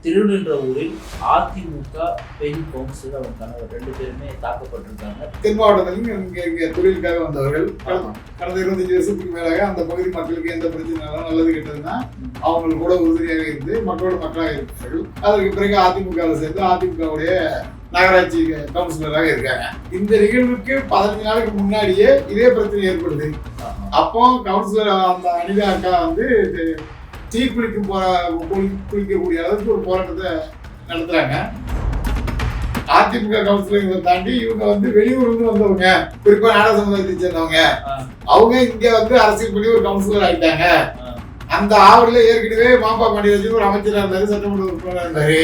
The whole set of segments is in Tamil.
திருநின்ற ஊரில் அதிமுக பெண் கவுன்சிலர் அவங்க கணவர் 2 பேருமே தாக்கப்பட்டிருக்காங்க. தென் மாவட்டத்திலும் இங்க தொழிலுக்காக வந்தவர்கள் கடந்த 25 வருஷத்துக்கு மேலாக அந்த பகுதி மக்களுக்கு எந்த பிரச்சனைனாலும் நல்லது கெட்டதுன்னா அவங்களுக்கு கூட உறுதுணையாக இருந்து மக்களோட மக்களாக இருக்கிறார்கள். அதற்கு பிறகு அதிமுகவில் சேர்ந்து அதிமுகவுடைய நகராட்சி கவுன்சிலராக இருக்காங்க. இந்த நிகழ்வுக்கு 15 நாளுக்கு முன்னாடியே இதே பிரச்சனை ஏற்படுது. அப்போ கவுன்சிலர் அந்த அனிதா அக்கா வந்து டீ குளிக்கக்கூடிய அளவுக்கு ஒரு போராட்டத்தை நடத்துறாங்க. அதிமுக கவுன்சிலர் தாண்டி இவங்க வந்து வெளியூர்ல வந்தவங்க, குறிப்பா நாடக சமுதாயத்தை சேர்ந்தவங்க, அவங்க இங்க வந்து அரசியல் பண்ணி ஒரு கவுன்சிலர் ஆயிட்டாங்க. அந்த ஆவடியில ஏற்கனவே மாப்பா பாண்டியராஜன் ஒரு அமைச்சராக இருந்தாரு, சட்டமன்ற உறுப்பினராக இருந்தாரு.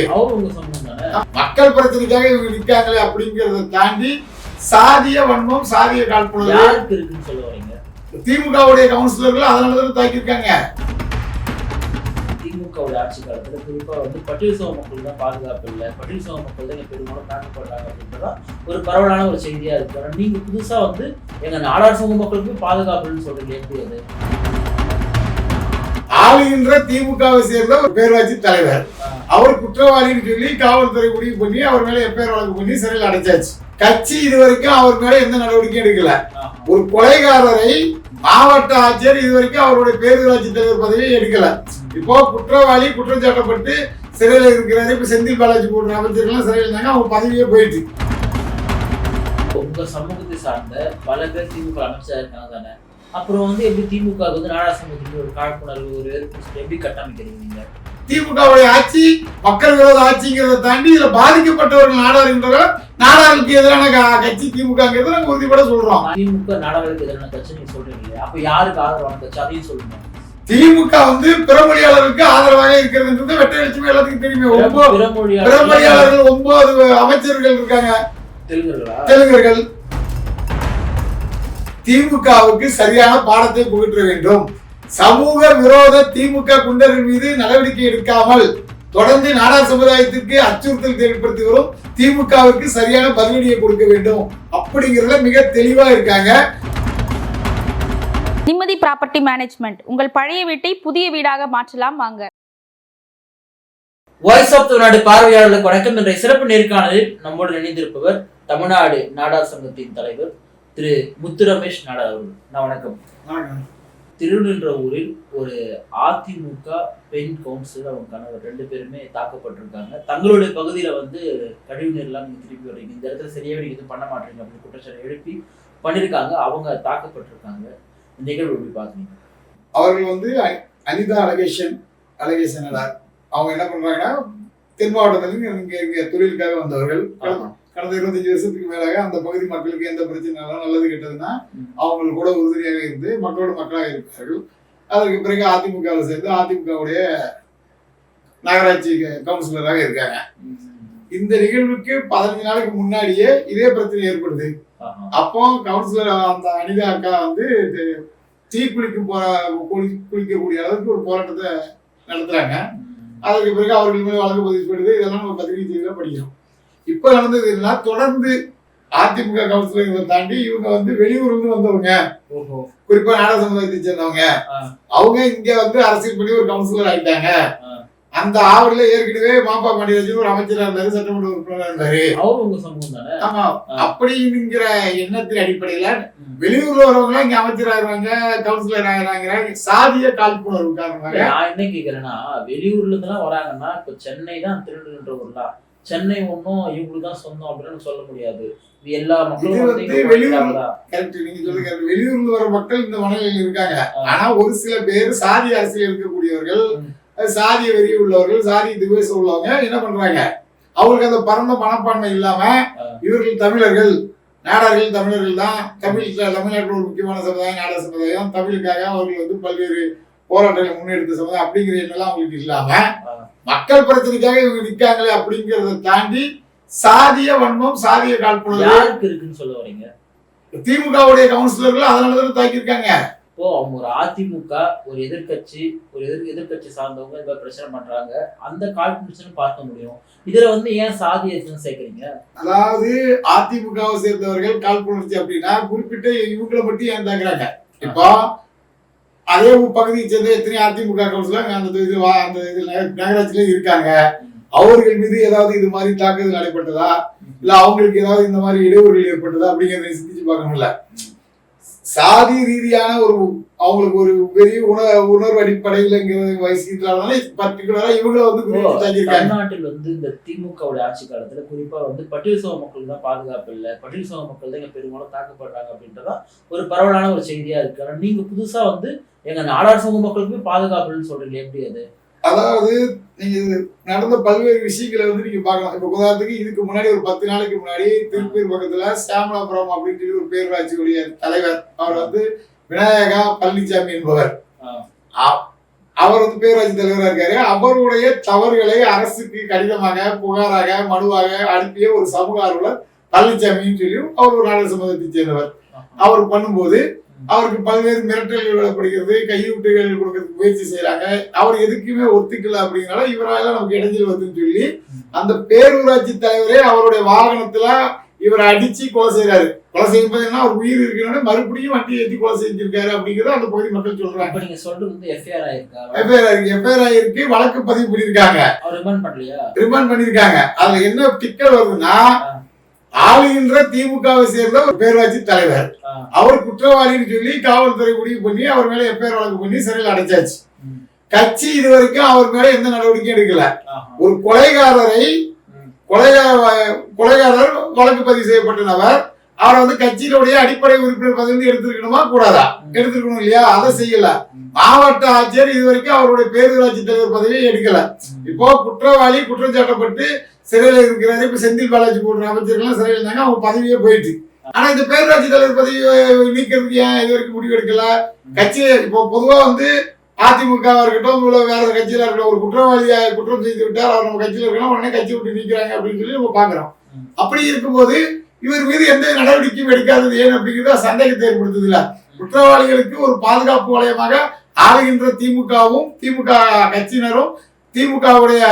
மக்கள் பிரச்சனைக்காக இவங்க நிற்காங்களே அப்படிங்கறத தாண்டி சாதிய வன்மம், சாதிய காழ்ப்புணர்வு இருக்குன்னு சொல்ல வரீங்க. திமுகவுடைய கவுன்சிலர்கள் அதனாலதான் தாக்கியிருக்காங்க. திமுகவுடைய ஆட்சி காலத்துல குறிப்பா வந்து பட்டியல் சமூக மக்கள் தான் பாதுகாப்பு இல்லை, பட்டியல் சமூக மக்கள் தான் பெரும்பாலும் தாக்கப்படுறாங்க அப்படின்றதான் ஒரு பரவலான ஒரு செய்தியா இருக்கு. நீங்க புதுசா வந்து எங்க நாடார் சமூக மக்களுக்கு பாதுகாப்புன்னு சொல்றீங்க, எப்படி அது? ஆளுகின்ற திமுகவை சேர்ந்த ஒரு பேரூராட்சி தலைவர் அவர் குற்றவாளின்னு சொல்லி காவல்துறை முடிவு பண்ணி அவர் மேல எப்பேர் வழக்கு பண்ணி சிறையில் அடைச்சாச்சு. கட்சி இதுவரைக்கும் அவர் மேல எந்த நடவடிக்கையும் எடுக்கல. ஒரு கொலைகாரரை மாவட்ட ஆட்சியர் இதுவரைக்கும் அவருடைய பேரூராட்சி தலைவர் பதவியை எடுக்கல. இப்போ குற்றவாளி குற்றம் சாட்டப்பட்டு சிறையில் இருக்கிறாரு. இப்ப செந்தில் பாலாஜி போன்ற அமைச்சர்கள் சிறையில் இருந்தாங்க, அவங்க பதவியே போயிடுச்சு. உங்க சமூகத்தை சார்ந்த பல பேர் திமுக அமைச்சா இருக்காங்க தானே, அப்புறம் வந்து எப்படி திமுக வந்து நாடார் சமூகத்துக்கு ஒரு காழ்ப்புணர்வு, ஒரு எதிர்ப்பு எப்படி கட்டமைக்கிறீங்க நீங்க? திமுகவுடைய ஆட்சி மக்கள் விரோத ஆட்சிங்கிறத தாண்டி இதுல பாதிக்கப்பட்டவர்கள் நாடாளுன்றவர்கள், நாடாளுக்கு எதிரான கட்சி திமுகங்கிறத நாங்க உறுதிப்பட சொல்றோம். திமுக நாடாளுக்கு எதிரான கட்சி நீங்க சொல்றீங்க, அப்ப யாருக்கு ஆதரவான கட்சி அதையும் சொல்லுங்க. திமுக வந்து பிறமொழியாளருக்கு ஆதரவாக இருக்கிறது வெட்ட வெளிச்சமே எல்லாத்துக்கும் தெரியுமே. பிறமொழியாளர்கள் 9 அமைச்சர்கள் இருக்காங்க, தெலுங்கர்கள். திமுகவுக்கு சரியான பாடத்தை புகற்ற வேண்டும். சமூக விரோத திமுக குண்டர்கள் மீது நடவடிக்கை எடுக்காமல் தொடர்ந்து நாடார் சமுதாயத்திற்கு அச்சுறுத்தல் ஏற்படுத்தி வரும் திமுகவுக்கு சரியான பதிலடியை கொடுக்க வேண்டும் அப்படிங்கிறதுல மிக தெளிவா இருக்காங்க. நிம்மதி ப்ராப்பர்ட்டி மேனேஜ்மெண்ட், உங்கள் பழைய வீட்டை புதிய வீடாக மாற்றலாம் வாங்க. வாய்ஸ் ஆஃப் தமிழ்நாடு பார்வையாளர்களுக்கு வணக்கம். என்ற சிறப்பு நேர்காணலில் நம்மோடு இணைந்திருப்பவர் தமிழ்நாடு நாடார் சங்கத்தின் தலைவர் திரு முத்து ரமேஷ் நாடார் அவர்கள். நான் வணக்கம். திருநின்ற ஊரில் ஒரு அதிமுக பெண் கவுன்சிலர் அவங்க கணவர் 2 பேருமே தாக்கப்பட்டிருக்காங்க. தங்களுடைய பகுதியில வந்து கழிவு நீர்லாம் நீங்க திருப்பி வர்றீங்க, இந்த இடத்துல சரியாவே நீங்க எதுவும் பண்ண மாட்டீங்க அப்படின்னு குற்றச்சாட்டு எழுப்பி பண்ணிருக்காங்க. அவங்க தாக்கப்பட்டிருக்காங்க. இந்த நிகழ்வு எப்படி பாக்குறீங்க? அவர்கள் வந்து அனிதா அழகேசன் அவங்க என்ன பண்றாங்கன்னா, தென் மாவட்டத்திலும் இங்க தொழிலுக்காக வந்தவர்கள். கடந்த 25 வருஷத்துக்கு மேலாக அந்த பகுதி மக்களுக்கு எந்த பிரச்சனைனாலும் நல்லது கெட்டதுன்னா அவங்களுக்கு கூட உறுதுணையாக இருந்து மக்களோட மக்களாக இருக்கிறார்கள். அதற்கு பிறகு அதிமுகவில் சேர்ந்து அதிமுகவுடைய நகராட்சி கவுன்சிலராக இருக்காங்க. இந்த நிகழ்வுக்கு 15 நாளுக்கு முன்னாடியே இதே பிரச்சனை ஏற்படுது. அப்போ கவுன்சிலர் அந்த அனிதா அக்கா வந்து டீ குளிக்கக்கூடிய அளவுக்கு ஒரு போராட்டத்தை நடத்துறாங்க. அதற்கு பிறகு அவர்கள் மேலே வழக்கு பதிவு பண்ணுது. இதெல்லாம் நம்ம பத்திரிகை செய்தியில படிக்கிறோம். இப்ப நடந்தது என்ன, தொடர்ந்து அதிமுக கவுன்சிலரை தாண்டி இவங்க வந்து வெளியூர்ல வந்தவங்க, குறிப்பா நாடக சமுதாயத்தை சேர்ந்தவங்க, அவங்க இங்க வந்து அரசியல் பண்ணி ஒரு கவுன்சிலர் ஆயிட்டாங்க. அந்த ஆவடியில ஏற்கனவே மாப்பா பாண்டியராஜன் ஒரு அமைச்சராக இருந்தாரு, சட்டமன்ற உறுப்பினராக இருந்தாரு. ஆமா, அப்படிங்கிற எண்ணத்தின் அடிப்படையில வெளியூர்ல வரவங்க இங்க அமைச்சராகிறாங்க, கவுன்சிலர் ஆகிறாங்க. சாதிய காழ்ப்புணர்வு காரணமாக நான் என்ன கேக்குறேன்னா, வெளியூர்ல இருந்து வராங்கன்னா இப்ப சென்னை தான் திருநின்ற ஊர்ல, சென்னை ஒன்னும் இவங்களுக்கு தான் சொந்தம் அப்படின்னு சொல்ல முடியாது. எல்லா மக்களும் வெளியூர்ல வர மக்கள் இந்த மனநிலையில் இருக்காங்க. ஆனா ஒரு சில பேர் சாதி அரசியல் இருக்கக்கூடியவர்கள், சாதிய வெறி உள்ளவர்கள், சாதி துவேஷம் உள்ளவங்க என்ன பண்றாங்க, அவங்களுக்கு அந்த பரந்த மனப்பான்மை இல்லாம இவர்கள் தமிழர்கள், நாடார்கள் தமிழர்கள் தான், தமிழ்நாட்டில் ஒரு முக்கியமான சமுதாயம் நாடார் சமுதாயம், தமிழுக்காக அவர்கள் வந்து பல்வேறு போராட்டங்களை முன்னெடுத்த சமுதாயம் அப்படிங்கிற எண்ணெல்லாம் அவங்களுக்கு இல்லாம மக்கள் பிரச்சனைக்காக இவங்க நிற்காங்களே அப்படிங்கிறத தாண்டி சாதிய வன்மம், சாதிய காழ்ப்புணர்வு இருக்குன்னு சொல்ல வரீங்க. திமுகவுடைய கவுன்சிலர்கள் அதனாலதான் தாக்கியிருக்காங்க. இப்போ அவங்க ஒரு அதிமுக ஒரு எதிர்கட்சி சார்ந்தவங்க இந்த பிரச்சனை பண்றாங்க, அந்த காழ்ப்புணர்ச்சின்னு பார்க்க முடியும். இதுல வந்து ஏன் சாதியை சேர்க்கிறீங்க? அதாவது அதிமுகவை சேர்ந்தவர்கள் காழ்ப்புணர்ச்சி அப்படின்னா குறிப்பிட்ட இவங்களை மட்டும் ஏன் தாக்குறாங்க? இப்போ அதே பகுதியை சேர்ந்த எத்தனை அதிமுக கவுன்சிலர் அந்த நகராட்சியில இருக்காங்க. அவர்கள் மீது ஏதாவது இது மாதிரி தாக்குதல் நடைபெற்றதா இல்ல அவங்களுக்கு ஏதாவது இந்த மாதிரி இடையூறுகள் ஏற்பட்டதா அப்படிங்கிறத சிந்திச்சு பார்க்கணும்ல. சாதி ரீதியான ஒரு அவங்களுக்கு ஒரு பெரிய உணர்வு அடிப்படையிலங்கிறது வயசுனால பர்டிகுலரா இவங்களை தமிழ்நாட்டில் இந்த திமுகவுடைய ஆட்சி காலத்துல குறிப்பா பட்டியல் சமூக மக்களுக்கு தான் பாதுகாப்பு இல்லை, பட்டியல் சமூக மக்கள் தான் பெரும்பாலும் தாக்கப்படுறாங்க அப்படின்றதா ஒரு பரவலான ஒரு செய்தியா இருக்கு. ஆனா நீங்க புதுசா எங்க நாடார் சமூக மக்களுக்குமே பாதுகாப்புன்னு சொல்றீங்க, எப்படி அது? அதாவது நீங்க நடந்த பல்வேறு விஷயங்களை நீங்க பார்க்கலாம். இப்ப உதாரணத்துக்கு இதுக்கு முன்னாடி ஒரு 10 நாளைக்கு முன்னாடி திருப்பூர் பக்கத்துல சாமலாபுரம் அப்படின்னு சொல்லி ஒரு பேரூராட்சியுடைய தலைவர் அவர் விநாயகா பழனிசாமி என்பவர். அவர் பேரூராட்சி தலைவராக இருக்காரு. அவருடைய தவறுகளை அரசுக்கு கடிதமாக புகாராக மனுவாக அனுப்பிய ஒரு சமூக ஆர்வலர் பழனிசாமின்னு சொல்லி அவர் ஒரு நாடக சமூகத்தை சேர்ந்தவர். அவர் பண்ணும்போது அவருக்கு பல்வேறு மிரட்டல்கள் விடப்படுகிறது, கையூட்டுகள் கொடுக்கறதுக்கு முயற்சி செய்யறாங்க. அவர் எதுக்குமே ஒத்துக்கல அப்படிங்கிறனால இவரால நமக்கு இடைஞ்சல் வருதுன்னு சொல்லி அந்த பேரூராட்சி தலைவரே அவருடைய வாகனத்துல இவரை அடிச்சு கொலை செய்யறாரு. கொலை செய்யும் போது என்ன, அவர் உயிர் இருக்கிறனால மறுபடியும் வண்டி ஏற்றி கொலை செஞ்சிருக்காரு அப்படிங்கிறத அந்த பகுதி மக்கள் சொல்றாங்க. நீங்க சொல்றது எஃப்ஐஆர் ஆயிருக்கு, வழக்கு பதிவு பண்ணிருக்காங்க, ரிமாண்ட் பண்ணிருக்காங்க. அதுல என்ன டிக்கெட் வருதுன்னா, ஆளுகின்ற திமுகவை சேர்ந்த ஒரு பேரூராட்சி தலைவர் அவர் குற்றவாளின்னு சொல்லி காவல்துறை முடிவு பண்ணி அவர் மேல எஃப்ஐஆர் வழக்கு பண்ணி சிறையில் அடைச்சாச்சு. கட்சி இதுவரைக்கும் அவர் மேல எந்த நடவடிக்கையும் எடுக்கல. ஒரு கொலைகாரர் வழக்கு பதிவு செய்யப்பட்ட நபர் அவரை கட்சியினுடைய அடிப்படை உறுப்பினர் பதவி எடுத்திருக்கணுமா கூடாதா? எடுத்திருக்கணும் இல்லையா? அதை செய்யல. மாவட்ட ஆட்சியர் இதுவரைக்கும் அவருடைய பேரூராட்சி தலைவர் பதவியை எடுக்கல. இப்போ குற்றவாளி குற்றம் சாட்டப்பட்டு சிறையில் இருக்கிறாரு. இப்ப செந்தில் பாலாஜி போன்ற அமைச்சர்கள் சிறையில் இருந்தாங்க, அவங்க பதவியே போயிட்டு. ஆனா இந்த பேரூராட்சி தலைவர் பதவியை நீக்கிறதுக்கு ஏன் இது வரைக்கும் முடிவு எடுக்கல? கட்சி இப்போ பொதுவா அதிமுக இருக்கட்டும் வேற கட்சியில இருக்கட்டும், ஒரு குற்றவாளியை குற்றம் செய்து விட்டார், அவர் நம்ம கட்சியில இருக்கணும், உடனே கட்சி விட்டு நீக்கிறாங்க அப்படின்னு சொல்லி நம்ம பாக்குறோம். அப்படி இருக்கும்போது இவர் மீது எந்த நடவடிக்கையும் எடுக்காதது ஏன் அப்படிங்கிறத சந்தேகத்தை ஏற்படுத்துது இல்ல. குற்றவாளிகளுக்கு ஒரு பாதுகாப்பு வளையமாக ஆளுகின்ற திமுகவும் திமுக கட்சியினரும் திமுகவுடைய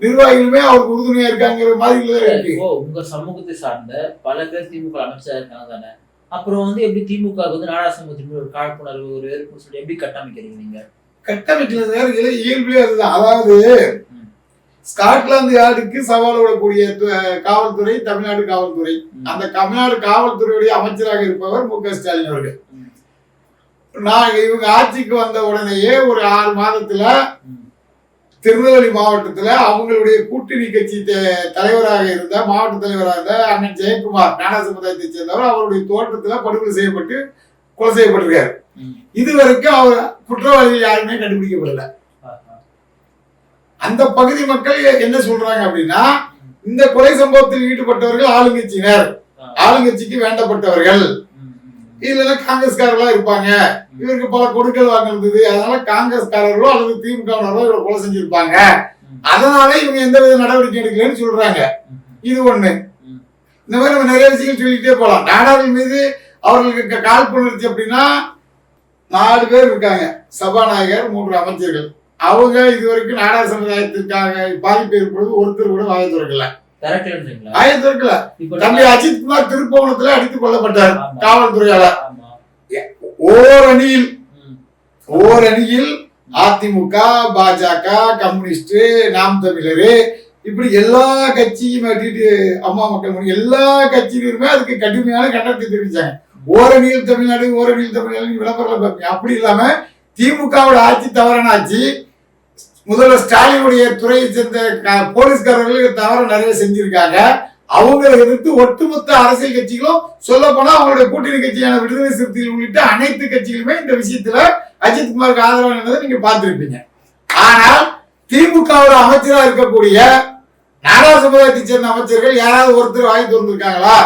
நிர்வாகிகளுமே அவருக்கு உறுதுணையா இருக்காங்கிற மாதிரி. உங்க சமூகத்தை சார்ந்த பல பேர் திமுக அமைச்சரா இருக்காங்க தானே, அப்புறம் எப்படி திமுக நாடார் சமூகத்தின் ஒரு காழ்ப்புணர்வு ஒரு வெறுப்பு சொல்லி எப்படி கட்டமைக்கிறீங்க? நீங்க கட்டமைக்கிறது இயல்பே அதுதான். அதாவது ஸ்காட்லாந்து யார்டுக்கு சவால் விடக்கூடிய காவல்துறை தமிழ்நாடு காவல்துறை. அந்த தமிழ்நாடு காவல்துறையுடைய அமைச்சராக இருப்பவர் மு.க. ஸ்டாலின் அவர்கள். இவங்க ஆட்சிக்கு வந்த உடனேயே ஒரு 6 மாதத்துல திருநெல்வேலி மாவட்டத்துல அவங்களுடைய கூட்டணி கட்சி தலைவராக இருந்த மாவட்ட தலைவராக இருந்த அண்ணன் ஜெயக்குமார் நாடார் சமுதாயத்தை சேர்ந்தவர் அவருடைய தோட்டத்துல படுகொலை செய்யப்பட்டு கொலை செய்யப்பட்டிருக்காரு. இதுவரைக்கும் அவர் குற்றவாளிகள் யாருமே கண்டுபிடிக்கப்படல. அந்த பகுதி மக்கள் என்ன சொல்றாங்க அப்படின்னா, இந்த கொலை சம்பவத்தில் ஈடுபட்டவர்கள் ஆளுங்கட்சியினர், ஆளுங்கட்சிக்கு வேண்டப்பட்டவர்கள், இதுல காங்கிரஸ்காரர்களா இருப்பாங்க, இவருக்கு பல கொடுக்கல் வாங்கினது, அதனால காங்கிரஸ்காரர்களோ அல்லது திமுகவினரோ இவரை கொலை செஞ்சிருப்பாங்க, அதனால இவங்க எந்த வித நடவடிக்கை எடுக்கலன்னு சொல்றாங்க. இது ஒண்ணு. இந்த மாதிரி நம்ம நிறைய விஷயங்கள் சொல்லிட்டே போலாம். நாடார்கள் மீது அவர்களுக்கு காழ்ப்புணர்ச்சி அப்படின்னா 4 பேர் இருக்காங்க, சபாநாயகர் 3 அமைச்சர்கள். அவங்க இதுவரைக்கும் நாடார் சமுதாயத்திற்காக பாதிப்பு ஏற்படுவது ஒருத்தர் கூட வாயை திறக்கல. தம்பி அஜித் குமார் திருப்பவனத்துல அடித்துக் கொல்லப்பட்டார் காவல்துறையால. ஓரணியில் அதிமுக, பாஜக, கம்யூனிஸ்ட், நாம் தமிழரு, இப்படி எல்லா கட்சியும் அம்மா மக்கள் எல்லா கட்சியிலுமே அதுக்கு கடுமையான கண்டனத்தை தெரிவிச்சாங்க. ஓரணியில் தமிழ்நாடு, ஓரணியில் தமிழ்நாடு விளம்பரம் பார்ப்பீங்க. அப்படி இல்லாம திமுகவோட ஆட்சி தவறான ஆட்சி, முதல்வர் ஸ்டாலினுடைய துறையை சேர்ந்த போலீஸ்காரர்கள் தவறு நிறைய செஞ்சிருக்காங்க. அவங்களை எதிர்த்து ஒட்டுமொத்த அரசியல் கட்சிகளும் சொல்ல போனா அவங்களுடைய கூட்டணி கட்சியான விடுதலை சிறுத்தைகள் உள்ளிட்ட அனைத்து கட்சிகளுமே இந்த விஷயத்துல அஜித் குமாருக்கு ஆதரவானதை நீங்க பார்த்திருப்பீங்க. ஆனால் திமுகவோட அமைச்சரா இருக்கக்கூடிய நாடார் சமுதாயத்தை சேர்ந்த அமைச்சர்கள் யாராவது ஒருத்தர் வாங்கி திறந்திருக்காங்களா?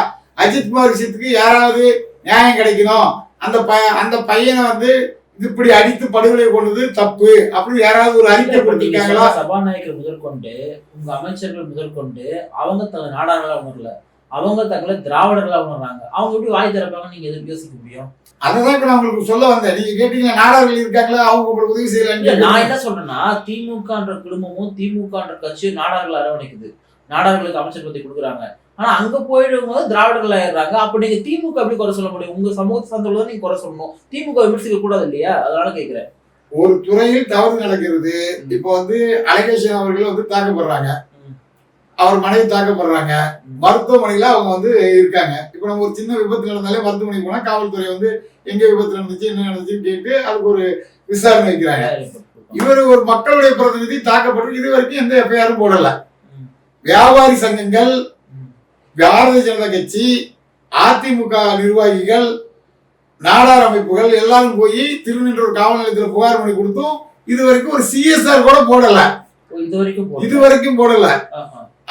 அஜித் குமார் விஷயத்துக்கு யாராவது நியாயம் கிடைக்கணும், அந்த பையனை இப்படி அடித்து படுகொலை கொண்டது தப்பு அப்படின்னு யாராவது ஒரு அறிக்கை கொடுத்திருக்காங்களா? சபாநாயகர் முதற்கொண்டு உங்க அமைச்சர்கள் முதற்கொண்டு அவங்க தங்களை நாடார்களா உணரல, அவங்க தங்களை திராவிடர்களா உணர்றாங்க. அவங்க எப்படி வாய் திறப்பாங்க நீங்க எதுவும் யோசிக்க முடியும்? அததான் நான் உங்களுக்கு சொல்ல வந்தேன். நீங்க கேட்டீங்க நாடார்கள் இருக்காங்களா, அவங்க உங்களுக்கு உதவி செய்யல. நான் என்ன சொல்றேன்னா, திமுகன்ற குடும்பமும் திமுகன்ற கட்சியும் நாடார்கள் அரவணைக்குது, நாடார்களுக்கு அமைச்சர் பத்தி கொடுக்குறாங்க. ஆனா அங்க போயிடும் போது திராவிடர்கள் ஆயிடுறாங்க. அப்ப நீங்க திமுக எப்படி குறை சொல்ல முடியும்? உங்க சமூகத்தை சார்ந்தவங்க நீங்க குறை சொல்லணும், திமுக விமர்சிக்க கூடாது இல்லையா? அதனால கேட்கிறேன். ஒரு துறையில் தவறு நடக்கிறது. இப்போ அழகேசன் அவர்கள் தாக்கப்படுறாங்க. அவர் மனைவி தாக்கப்படுறாங்க, மருத்துவமனையில அவங்க வந்து இருக்காங்க. இப்ப நம்ம ஒரு சின்ன விபத்து நடந்தாலே மருத்துவமனைக்கு போனா காவல்துறை வந்து எங்க விபத்து நடந்துச்சு என்ன நடந்துச்சுன்னு கேட்டு அதுக்கு ஒரு விசாரணை வைக்கிறாங்க. இவர் ஒரு மக்களுடைய பிரதிநிதி தாக்கப்பட்டு இது வரைக்கும் எந்த எஃப்ஐஆரும் போடல. வியாபாரி சங்கங்கள், பாரதிய ஜனதா கட்சி, அதிமுக நிர்வாகிகள், நாடார் அமைப்புகள் எல்லாரும் போய் திருநின்றூர் காவல் நிலையத்தில் புகார் மனு கொடுத்தும் இது வரைக்கும் ஒரு சிஎஸ்ஆர் கூட போடல. இது வரைக்கும் போடல.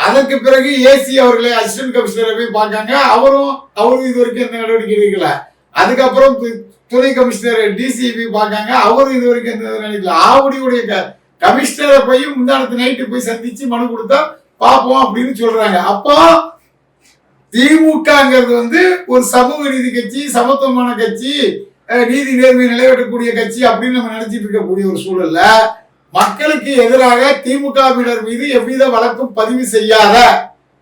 அதற்கு பிறகு ஏசி அவர்களை அசிஸ்டன்ட் கமிஷனரை போய் பார்க்காங்க. அவரும் இது வரைக்கும் எந்த நடவடிக்கை எடுக்கல. அதுக்கப்புறம் துணை கமிஷனர் டிசிபி பார்க்காங்க. அவரும் இது வரைக்கும் எந்த நடவடிக்கை. ஆவடியுடைய கமிஷனரை போய் முந்தானத்து நைட்டு போய் சந்திச்சு மனு கொடுத்தா பார்ப்போம் அப்படின்னு சொல்றாங்க. அப்போ திமுகங்கிறது வந்து ஒரு சமூக நீதி கட்சி, சமத்துவமான கட்சி, நீதி நேர்மை நிலைவேற்றக்கூடிய கட்சி அப்படின்னு நம்ம நினைச்சிட்டு இருக்கக்கூடிய ஒரு சூழல்ல மக்களுக்கு எதிராக திமுகவினர் மீது எவ்வித வழக்கும் பதிவு செய்யாத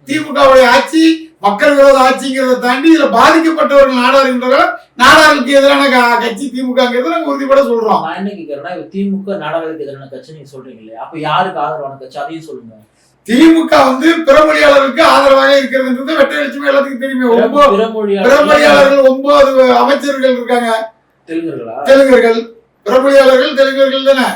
திமுகவுடைய ஆட்சி மக்கள் விரோத ஆட்சிங்கிறத தாண்டி இதுல பாதிக்கப்பட்டவர்கள் நாடாளுமன்றங்கள் நாடாளுக்கு எதிரான கட்சி திமுகங்கிறது நாங்க உறுதிப்பட சொல்றோம். நான் என்ன கேட்கிறேன்னா திமுக நாடாளுக்கு எதிரான கட்சி நீங்க சொல்றீங்க இல்லையா, அப்ப யாருக்கு ஆதரவான கட்சி அதையும் சொல்லுங்க. திமுக வந்து பிறமொழியாளர்களுக்கு ஆதரவாக இருக்கிறது வெட்ட லட்சுமி எல்லாத்துக்கும் தெரியுமே. பிறமொழியாளர்கள் 9 அமைச்சர்கள் இருக்காங்க. தெலுங்கர்கள் பிறமொழியாளர்கள் தெலுங்கர்கள் தானே.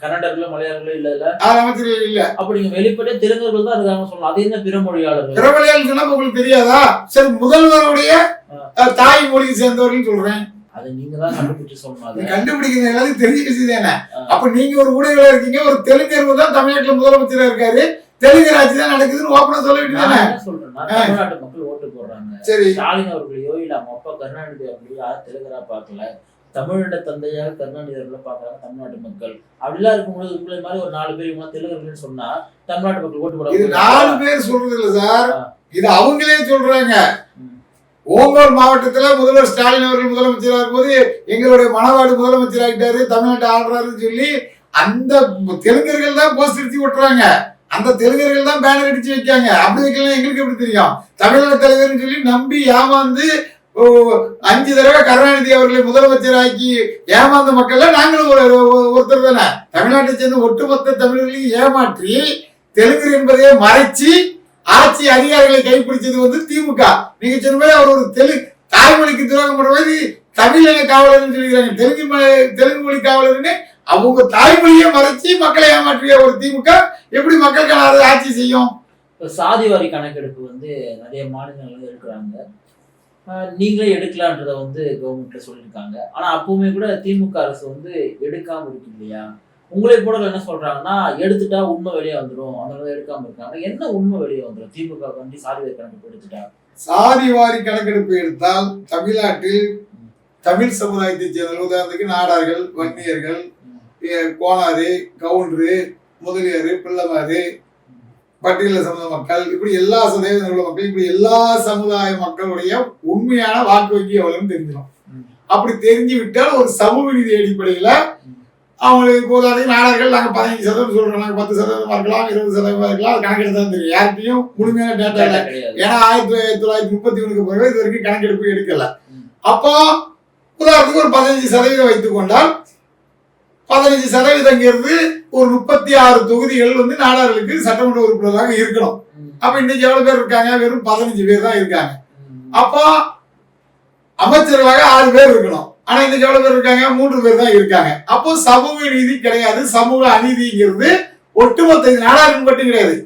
கன்னடர்களும் மலையாளர்களும் இல்ல அமைச்சர்கள் இல்ல. அப்ப நீங்க வெளிப்படையா தெலுங்கர்கள் தான் இருக்காங்க சொல்லலாம். அது என்ன பிறமொழியாளர்கள்? பிறமொழியாளர் சொன்னா உங்களுக்கு தெரியாதா? சரி, முதல்வருடைய தாய் மொழியை சேர்ந்தவர்கள் சொல்றேன். அது நீங்க தான் கண்டுபிடிச்சு சொல்லணும். கண்டுபிடிக்கிறது எல்லாத்தையும் தெரிஞ்ச விஷயம் தானே. அப்ப நீங்க ஒரு ஊடகங்களா இருக்கீங்க, ஒரு தெலுங்கர் தான் தமிழ்நாட்டுல முதலமைச்சரா இருக்காரு, தெலுங்கு ஆட்சி தான் நடக்குதுன்னு ஓப்பனா சொல்ல வேண்டியதானே. தமிழ்நாட்டு மக்கள் ஓட்டு போடுறாங்க. சரி, ஸ்டாலின் அவர்களையோ இல்ல அவங்க அப்பா கருணாநிதி அவர்களையோ யாரும் தெலுங்கரா பார்க்கல, தமிழோட தந்தையாக கருணாநிதி அவர்களை பாக்குறாங்க தமிழ்நாட்டு மக்கள். அப்படிலாம் இருக்கும்போது உங்களை மாதிரி ஒரு 4 பேர் இவங்க தெலுங்கர்கள்னு சொன்னா தமிழ்நாட்டு மக்கள் ஓட்டு போட. இது 4 பேர் சொல்றது இல்ல சார், இது அவங்களே சொல்றாங்க. ஓங்கோல் மாவட்டத்துல முதல்வர் ஸ்டாலின் அவர்கள் முதலமைச்சராக இருக்கும்போது எங்களுடைய மணவாடு முதலமைச்சர் ஆகிட்டாரு, தமிழ்நாட்டை ஆள்றாருன்னு சொல்லி அந்த தெலுங்கர்கள் தான் போஸ்ட் அடிச்சு விட்டுறாங்க. அந்த தெலுங்கர்கள் தான் பேனர் அடிச்சு வைக்காங்க. அப்படி வைக்கலாம் எங்களுக்கு எப்படி தெரியும்? தமிழக தலைவர்னு சொல்லி நம்பி ஏமாந்து 5 தடவை கருணாநிதி அவர்களை முதலமைச்சராக்கி ஏமாந்த மக்கள்ல நாங்களும் ஒருத்தர் தானே. தமிழ்நாட்டை சேர்ந்த ஒட்டுமொத்த தமிழர்களையும் ஏமாற்றி தெலுங்கு என்பதையே மறைச்சு ஆட்சி அதிகாரிகளை கைப்பிடிச்சது வந்து திமுக. நீங்க சொன்ன மாதிரி அவர் ஒரு தாய்மொழிக்கு துரோகம் பண்றது தமிழக காவலர்னு சொல்லிக்கிறாங்க. தெலுங்கு மொழி காவலர்னு அவங்க தாய்மொழியை மறைச்சு மக்களை ஏமாற்றிய ஒரு திமுக எப்படி மக்களுக்கான ஆட்சி செய்யும்? சாதிவாரி கணக்கெடுப்பு வந்து நிறைய மாநிலங்கள் எடுக்கிறாங்க, நீங்களே எடுக்கலான்றத வந்து கவர்மெண்ட்ல சொல்லியிருக்காங்க. ஆனா அப்பவுமே கூட திமுக அரசு வந்து எடுக்காம இருக்கு இல்லையா? உங்களை கூட என்ன சொல்றாங்கன்னா எடுத்துட்டா உண்மை வெளியே வந்துடும், அதனால எடுக்காம இருக்காங்க. என்ன உண்மை வெளியே வந்துடும் திமுக வந்து சாதிவாரி கணக்கெடுப்பு எடுத்துட்டா? சாதிவாரி கணக்கெடுப்பு எடுத்தால் தமிழ்நாட்டில் தமிழ் சமுதாயத்தை சேர்ந்த உதாரணத்துக்கு நாடார்கள், வன்னியர்கள், கோனாறு, கவுண்டரு, முதலியாரு, பிள்ளைமாரு, பட்டியல சமுதாய மக்கள், இப்படி எல்லா சதவீதம் மக்கள், இப்படி எல்லா சமுதாய மக்களுடைய உண்மையான வாக்கு வங்கி எவ்வளவுன்னு தெரிஞ்சிடும். அப்படி தெரிஞ்சு விட்டால் ஒரு சமூக நீதி அடிப்படையில அவங்களுக்கு போதாதையும் நாடார்கள் நாங்க 15% சொல்றோம், நாங்க 10% இருக்கலாம், 20% இருக்கலாம், அது கணக்கெடுத்து தான் தெரியும். யாருக்கையும் முழுமையான டேட்டா இல்லை. ஏன்னா 1931 பிறகு இது வரைக்கும் கணக்கெடுப்பு எடுக்கல. அப்போ உதாரணத்துக்கு ஒரு 15% வைத்துக் கொண்டால் 15% ஒரு 36 தொகுதிகள் வந்து நாடார்களுக்கு சட்டமன்ற உறுப்பினராக இருக்கணும். அப்ப இன்னைக்கு எவ்வளவு பேர் இருக்காங்க? வெறும் 15 பேர் தான் இருக்காங்க. அப்போ அமைச்சர்களாக 6 பேர் இருக்கணும். ஆனா இன்னைக்கு எவ்வளவு பேர் இருக்காங்க? 3 பேர் தான் இருக்காங்க. அப்போ சமூக நீதி கிடையாது. சமூக அநீதிங்கிறது ஒட்டுமொத்த நாடாருக்கு மட்டும் கிடையாது,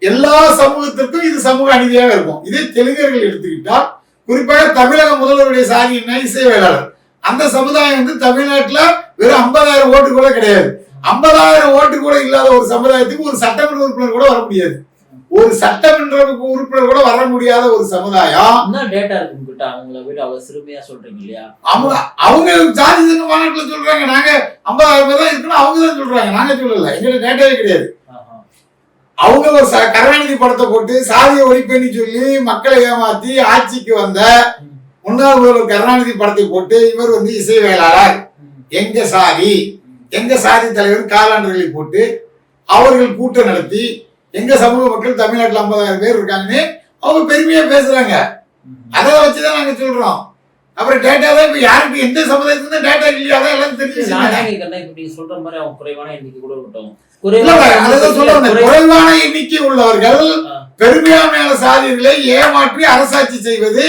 எல்லா சமூகத்திற்கும் இது சமூக அநீதியாக இருக்கும். இதே தெலுங்கர்கள் எடுத்துக்கிட்டால் குறிப்பாக தமிழக முதல்வருடைய சாதி என்ன? இசைவேளாளர். அந்த சமுதாயம் வந்து தமிழ்நாட்டுல வெறும் 50,000 ஓட்டு கூட கிடையாது. 50,000 ஓட்டு கூட இல்லாத ஒரு சமுதாயத்துக்கு ஒரு சட்டமன்ற உறுப்பினர் கூட வர முடியாது. ஒரு சட்டமன்ற உறுப்பினர் கூட வர முடியாத ஒரு சமுதாயம். டேட்டா இருக்கு உங்ககிட்ட, அவங்கள விட அவ்வளவு சிறுமையா சொல்றீங்க இல்லையா? அவங்க ஜாதி சங்க மாநாட்டுல சொல்றாங்க நாங்க 50,000 பேர் தான் இருக்கணும், அவங்க தான் சொல்றாங்க, நாங்க சொல்லல. எங்கிட்ட டேட்டாவே கிடையாது. அவங்க ஒரு கருணாநிதி படத்தை போட்டு சாதிய ஒழிப்புன்னு சொல்லி மக்களை ஏமாத்தி ஆட்சிக்கு வந்த முன்னாள் முதல்வர் கருணாநிதி படத்தை போட்டு இவர் வந்து இசைவேளாளர், எங்க சாதி தலைவர் காலாண்டர்களை போட்டு அவர்கள் கூட்டம் நடத்தி எங்க சமூக மக்கள் தமிழ்நாட்டில் 50,000 பேர் இருக்காங்கன்னு அவங்க பெருமையா பேசுறாங்க. அதை வச்சுதான் நாங்க சொல்றோம். அப்புறம் டேட்டா தான் இப்ப யாருக்கு எந்த சமுதாயத்துக்கு டேட்டா இல்லையா? அதான் எல்லாம் தெரிஞ்சு சொல்ற மாதிரி அவங்க குறைவான எண்ணிக்கை கூட விட்டோம். குறைவான எண்ணிக்கை உள்ளவர்கள் பெரும்பான்மையான சாதிகளை ஏமாற்றி அரசாட்சி செய்வது,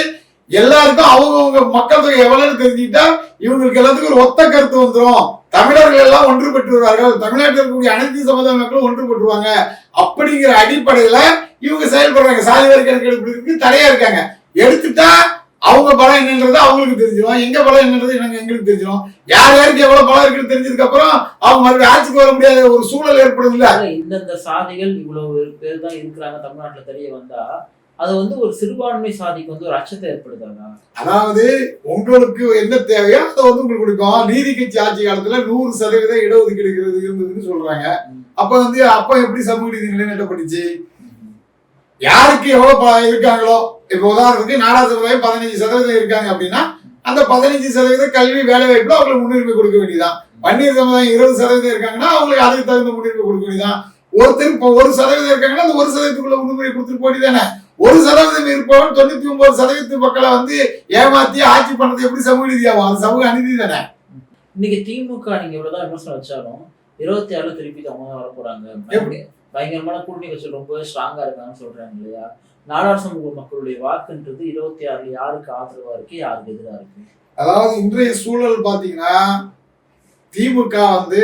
எல்லாருக்கும் அவங்கவுங்க மக்கள் தொகை எவ்வளவுன்னு தெரிஞ்சுக்கிட்டா இவங்களுக்கு எல்லாத்துக்கும் ஒரு ஒத்த கருத்து வந்துடும். தமிழர்கள் எல்லாம் ஒன்றுபட்டு வருவார்கள், தமிழ்நாட்டில் இருக்கக்கூடிய அனைத்து சமுதாய மக்களும் ஒன்றுபட்டுருவாங்க அப்படிங்கிற அடிப்படையில இவங்க செயல்படுறாங்க. சாதி வாரி கணக்கெடுப்பு தடையா இருக்காங்க. எடுத்துட்டா அவங்க பலம் என்னன்றது அவங்களுக்கு தெரிஞ்சிடும், எங்க பலம் என்னன்றது எங்களுக்கு தெரிஞ்சிடும். யார் யாருக்கு எவ்வளவு பலம் இருக்குன்னு தெரிஞ்சதுக்கு அப்புறம் அவங்க மறுபடியும் ஆட்சிக்கு வர முடியாத ஒரு சூழல் ஏற்படுது இல்ல. இந்தந்த சாதிகள் இவ்வளவு பேர் தான் இருக்கிறாங்க தமிழ்நாட்டுல தெரிய வந்தா அது வந்து ஒரு சிறுபான்மை சாதிக்கு வந்து ஒரு அச்சத்தை ஏற்படுத்தாங்க. அதாவது உங்களுக்கு என்ன தேவையோ அதை வந்து உங்களுக்கு கொடுக்கும். நீதி கட்சி ஆட்சி காலத்துல 100% இடஒதுக்கீடு இருந்ததுன்னு சொல்றாங்க. அப்ப வந்து அப்ப எப்படி சமூக நீதி நிலைநாட்டப்பட்டுச்சு? யாருக்கு எவ்வளவு இருக்காங்களோ, இப்ப உதாரணத்துக்கு நாடார் சமுதாயம் 15% இருக்காங்க அப்படின்னா அந்த 15% கல்வி வேலை வாய்ப்புல அவங்களுக்கு முன்னுரிமை கொடுக்க வேண்டியதான். வன்னியர் சமுதாயம் 20% இருக்காங்கன்னா அவங்களுக்கு அதுக்கு தகுந்த முன்னுரிமை கொடுக்க வேண்டியதான். ஒருத்தர் இப்போ 1% இருக்காங்கன்னா அந்த 1%க்குள்ள முன்னுரிமை கொடுத்துட்டு போட்டிதானே. 1% இருப்பவன் 99% மக்களை வந்து ஏமாத்தி ஆட்சி பண்றது எப்படி சமூக நீதியாகும்? அது சமூக அநீதி தானே. இன்னைக்கு திமுக நீங்க இவ்வளவுதான் விமர்சனம் வச்சாலும் 26 திருப்பி அவங்க தான் வர போறாங்க. பயங்கரமான கூட்டணி கட்சி ரொம்ப ஸ்ட்ராங்கா இருக்காங்கன்னு சொல்றாங்க இல்லையா? நாடார் சமூக மக்களுடைய வாக்குன்றது 26 யாருக்கு ஆதரவா இருக்கு, யாருக்கு எதிராக இருக்கு? அதாவது இன்றைய சூழல் பாத்தீங்கன்னா திமுக வந்து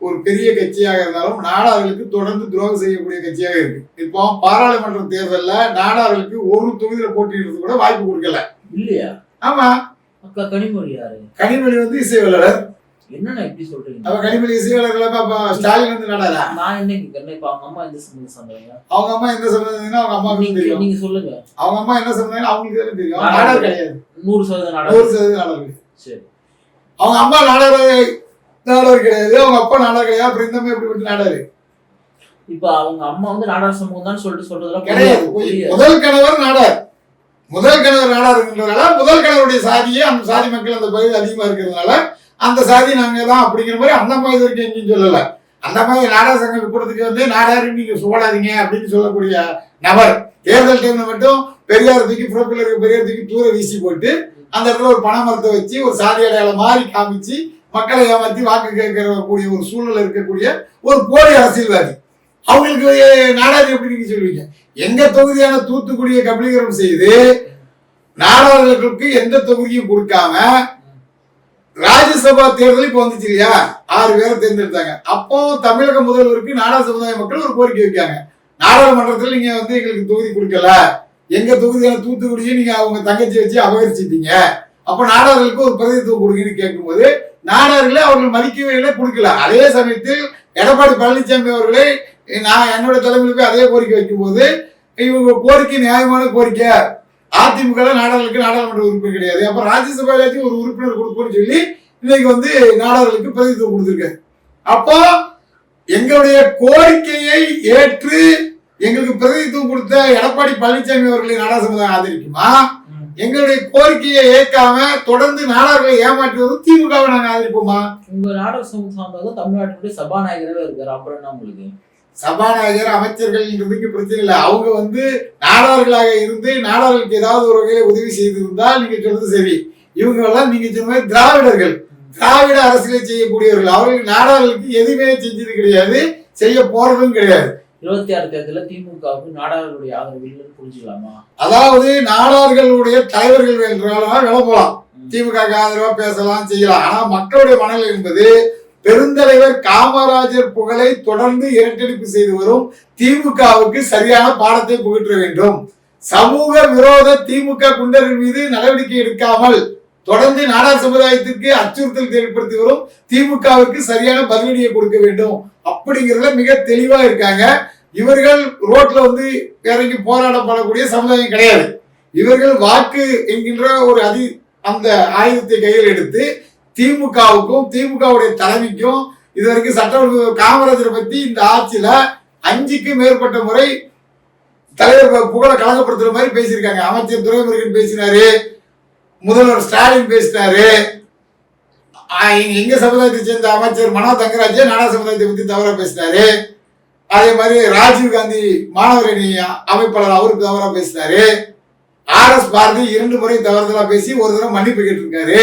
ஒரு பெரிய கட்சியாக இருந்தாலும் நாடார்களுக்கு தொடர்ந்து துரோகம் செய்யக்கூடிய கட்சியாக இருக்கு. இப்போ பாராளுமன்ற தேர்தல்ல நாடார்களுக்கு ஒரு தொகுதியில போட்டியிடுறது கூட வாய்ப்பு கொடுக்கல இல்லையா? ஆமா. அக்கா கனிமொழி யாரு? கனிமொழி வந்து இசைவாளர். என்னன்னா எப்படி சொல்றீங்க? அவ கனிமொழி இசைவாளர் ஸ்டாலின் வந்து நாடாரா? நான் என்ன இப்ப அவங்க அம்மா எந்த சம்பந்தம் சொன்னாங்க? அவங்க அம்மா எந்த சம்பந்தம்னா அவங்க அம்மாவுக்கு தெரியும். நீங்க சொல்லுங்க. அவங்க அம்மா என்ன சம்பந்தம் அவங்களுக்கு தெரியும். நாடார் கிடையாது. 100% நாடார். 100% நாடார். சரி. அவங்க அம்மா நாடார் கிடையாது, அவங்க அப்பா நாடார் கிடையாது. அப்புறம் இந்த மாதிரி எப்படி நாடாரு? இப்ப அவங்க அம்மா வந்து நாடார் சமூகம் தான் சொல்றதெல்லாம் கிடையாது. முதல் கணவர் நாடார் இருக்கின்றதுனால முதல் கணவருடைய சாதியே அந்த சாதி மக்கள் அந்த பகுதி அதிகமா இருக்கிறதுனால அந்த சாதி நாங்க தான் அப்படிங்கிற மாதிரி அந்த அம்மா இது வரைக்கும் எங்கேயும் சொல்லல. அந்த மாதிரி நாடார் சங்க கூட்டத்துக்கு வந்து நாடாரு நீங்க சூடாதீங்க அப்படின்னு சொல்லக்கூடிய நபர் தேர்தல் டைம்ல மட்டும் பெரியார் தூக்கி புறப்பில் இருக்க பெரியார் தூக்கி தூர வீசி போட்டு அந்த இடத்துல ஒரு பண மரத்தை வச்சு ஒரு சாதி அடையாளம் மாதிரி காமிச்சு மக்களை ஏமாற்றி வாக்கு கேட்கக்கூடிய ஒரு சூழல் இருக்கக்கூடிய ஒரு போலி அரசியல்வாதி. அவங்களுக்கு நாடார் எப்படி நீங்க சொல்லுவீங்க? எங்க தொகுதியான தூத்துக்குடியை கபலீகரம் செய்து நாடார்களுக்கு எந்த தொகுதியும் கொடுக்காம ராஜ்யசபா தேர்தல் இப்ப வந்துச்சு இல்லையா? 6 பேரை தேர்ந்தெடுத்தாங்க. அப்போ தமிழக முதல்வருக்கு நாடார் சமுதாய மக்கள் ஒரு கோரிக்கை வைக்காங்க, நாடாளுமன்றத்தில் நீங்க வந்து எங்களுக்கு தொகுதி கொடுக்கல, எங்க தொகுதியான தூத்துக்குடியை நீங்க அவங்க தங்கச்சி வச்சு அபகரிச்சிட்டீங்க, அப்ப நாடார்களுக்கு ஒரு பிரதிநிதித்துவம் கொடுங்கன்னு கேட்கும்போது நாடார்களே அவர்கள் மதிக்கவே இல்லை, கொடுக்கல. அதே சமயத்தில் எடப்பாடி பழனிசாமி அவர்களே நான் என்னோட தலைமையில் போய் அதே கோரிக்கை வைக்கும் போது இவங்க கோரிக்கை நியாயமான கோரிக்கை, அதிமுக நாடாளுக்கு நாடாளுமன்ற உறுப்பினர் கிடையாது, அப்ப ராஜ்யசபாலேயும் ஒரு உறுப்பினர் கொடுப்போம்னு சொல்லி இன்னைக்கு வந்து நாடாளுக்கு பிரதிநிதித்துவம் கொடுத்திருக்காரு. அப்போ எங்களுடைய கோரிக்கையை ஏற்று எங்களுக்கு பிரதிநிதித்துவம் கொடுத்த எடப்பாடி பழனிசாமி அவர்களை நாடார் சமுதாயம் ஆதரிக்குமா? எங்களுடைய கோரிக்கையை ஏற்காம தொடர்ந்து நாடார்களை ஏமாற்றுவது திமுகவை நாங்க ஆதரிப்போமா? உங்க நாடார் சமுதாயம் தமிழ்நாட்டுடைய சபாநாயகராகவே இருக்காரு, அப்புறம் என்ன உங்களுக்கு? சபாநாயகர் அமைச்சர்கள்ன்றதுக்கு பிரச்சனை இல்லை. அவங்க வந்து நாடார்களாக இருந்து நாடார்களுக்கு ஏதாவது ஒரு வகையில உதவி செய்திருந்தால் நீங்க சொல்றது சரி. இவங்க எல்லாம் நீங்க சொன்ன திராவிடர்கள், திராவிட அரசியலை செய்யக்கூடியவர்கள். அவர்கள் நாடார்களுக்கு எதுவுமே செஞ்சது கிடையாது, செய்ய போறதும் கிடையாது. 26 தேர்தலில் திமுகவுக்கு நாடார்களுடைய ஆதரவு இல்லைன்னு புரிஞ்சுக்கலாமா? அதாவது நாடார்களுடைய தலைவர்கள் என்றாலும் வில போலாம், திமுக ஆதரவா பேசலாம் செய்யலாம். ஆனா மக்களுடைய மனநிலை என்பது பெருந்தலைவர் காமராஜர் புகழை தொடர்ந்து இரட்டடிப்பு செய்து வரும் திமுகவுக்கு சரியான பாடத்தை புகற்ற வேண்டும். சமூக விரோத திமுக குண்டர்கள் மீது நடவடிக்கை எடுக்காமல் தொடர்ந்து நாடார் சமுதாயத்திற்கு அச்சுறுத்தல் ஏற்படுத்தி வரும் திமுகவுக்கு சரியான பதிலடியை கொடுக்க வேண்டும் அப்படிங்கிறதுல மிக தெளிவா இருக்காங்க. இவர்கள் ரோட்ல வந்து இறங்கி போராடப்படக்கூடிய சமுதாயம் கிடையாது. இவர்கள் வாக்கு என்கின்ற ஒரு அந்த ஆயுதத்தை கையில் எடுத்து திமுகவுக்கும் திமுகவுடைய தலைமைக்கும் இதுவரைக்கும் சட்ட காமராஜரை பத்தி இந்த ஆட்சியில 5க்கு மேற்பட்ட முறை தலைவர் புகழை கலங்கப்படுத்துற மாதிரி பேசியிருக்காங்க. அமைச்சர் துரைமுருகன் பேசினாரு, முதல்வர் ஸ்டாலின் பேசினாரு, எங்க சமுதாயத்தை சேர்ந்த அமைச்சர் மனோ தங்கராஜே நாடார் சமுதாயத்தை பத்தி தவறா பேசினாரு. அதே மாதிரி ராஜீவ் காந்தி மாணவரணி அமைப்பாளர் அவருக்கு தவறா பேசினாரு. RS பாரதி 2 முறை தவறுதலா பேசி ஒரு தடவை மன்னிப்பு கேட்டிருக்காரு.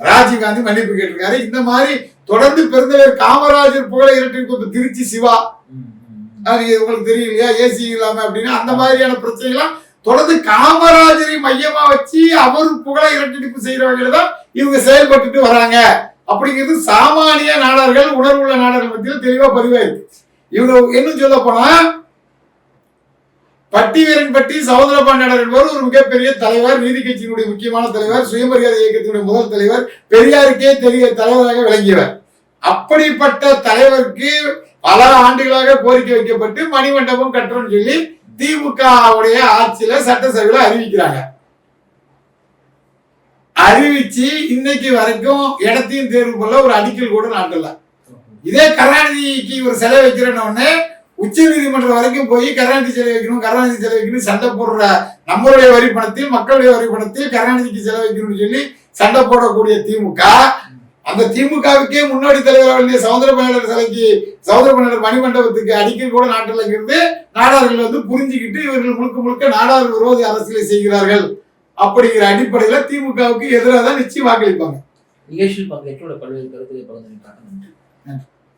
ராஜீவ் காந்தி மன்னிப்பு கேட்டிருக்காரு. இந்த மாதிரி தொடர்ந்து பெருந்தலைவர் காமராஜர் புகழை இரட்டிப்பு திருச்சி சிவா உங்களுக்கு தெரியும் இல்லையா, ஏசி இல்லாம அப்படின்னா அந்த மாதிரியான பிரச்சனைகள்லாம் தொடர்ந்து காமராஜரை மையமா வச்சு அவர் புகழை இரட்டிப்பு செய்யற வகையில தான் இவங்க செயல்பட்டுட்டு வராங்க அப்படிங்கிறது சாமானிய நாடார்கள், உணர்வுள்ள நாடார்கள் மத்தியில் தெளிவா பதிவாயிருக்கு. இவங்க இன்னும் சொல்ல போனா பட்டி வீரன் பட்டி சகோதரபாண்டியனார் என்பவர் ஒரு மிகப்பெரிய தலைவர், நீதி கட்சியினுடைய முக்கியமான தலைவர், சுயமரியாதை இயக்கத்தினுடைய முதல் தலைவர், பெரியாருக்கே தலைவராக விளங்கியவர். அப்படிப்பட்ட தலைவருக்கு பல ஆண்டுகளாக கோரிக்கை வைக்கப்பட்டு மணிமண்டபம் கட்டுறோம்னு சொல்லி திமுகவுடைய ஆட்சியில சட்டசபையில அறிவிக்கிறாங்க. அறிவிச்சு இன்னைக்கு வரைக்கும் இடத்தையும் தேர்வு பண்ண ஒரு அடிக்கல் கூட நாட்டல. இதே கருணாநிதிக்கு ஒரு சிலை வைக்கிறேன்னு உச்ச நீதிமன்றம் வரைக்கும் போய் கருணாநிதி சிலை வைக்கணும், கருணாநிதி சிலை வைக்கணும் சண்டை போடுற நம்மளுடைய வரி பணத்தில், மக்களுடைய வரி பணத்தில் கருணாநிதிக்கு சிலை வைக்கணும்னு சொல்லி சண்டை போடக்கூடிய திமுக, அந்த திமுகவுக்கே முன்னோடி தலைவர் சகோதரபாண்டியனார் சிலைக்கு, சகோதரபாண்டியனார் மணிமண்டபத்துக்கு அடிக்கல் கூட நாட்டிலிருந்து நாடார்கள் புரிஞ்சுக்கிட்டு இவர்கள் முழுக்க முழுக்க நாடார் விரோதி அரசியலை செய்கிறார்கள் அப்படிங்கிற அடிப்படையில திமுகவுக்கு எதிராக தான் நிச்சயம் வாக்களிப்பாங்க. நிகழ்ச்சியில் பங்கேற்று பல்வேறு கருத்துக்களை பகிர்ந்து